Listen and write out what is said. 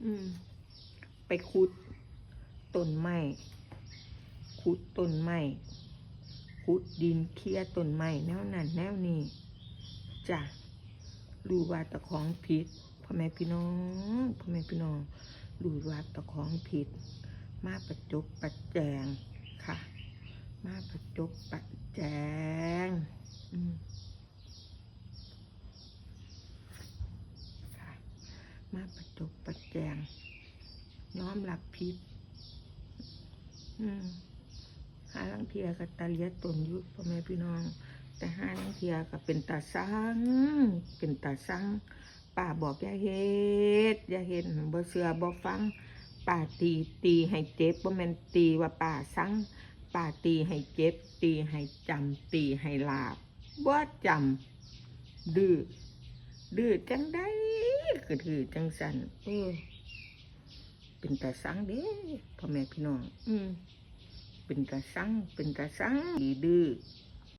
อืมไปขุดต้นไม้ขุดต้นไม้ขุดดินเคลียต้นไม้แนวนั้นแนวนี้จ้ะรู้ว่าตะของผิดพ่อแม่พี่น้องรู้ว่าตะของผิดมาประจบประแจงค่ะมาประจบประแจงค่ะมาประจบประแจงน้อมรับผิดหาลังเทียกับตาเลียตนยุพ่อแม่พี่น้องแต่หาลังเทียกับเป็นตาสังป้าบอกอย่าเฮ็ดบ่เชื่อบ่ฟังป้าตีให้เจ็บบ่แม่นตีว่าป้าสังป้าตีให้เจ็บตีให้จำตีให้ลาบบ่จำดื้อจังได้ก็ดื้อจังสันเป็นตาสังเด้พ่อแม่พี่น้องเป็นตาสังดื้อ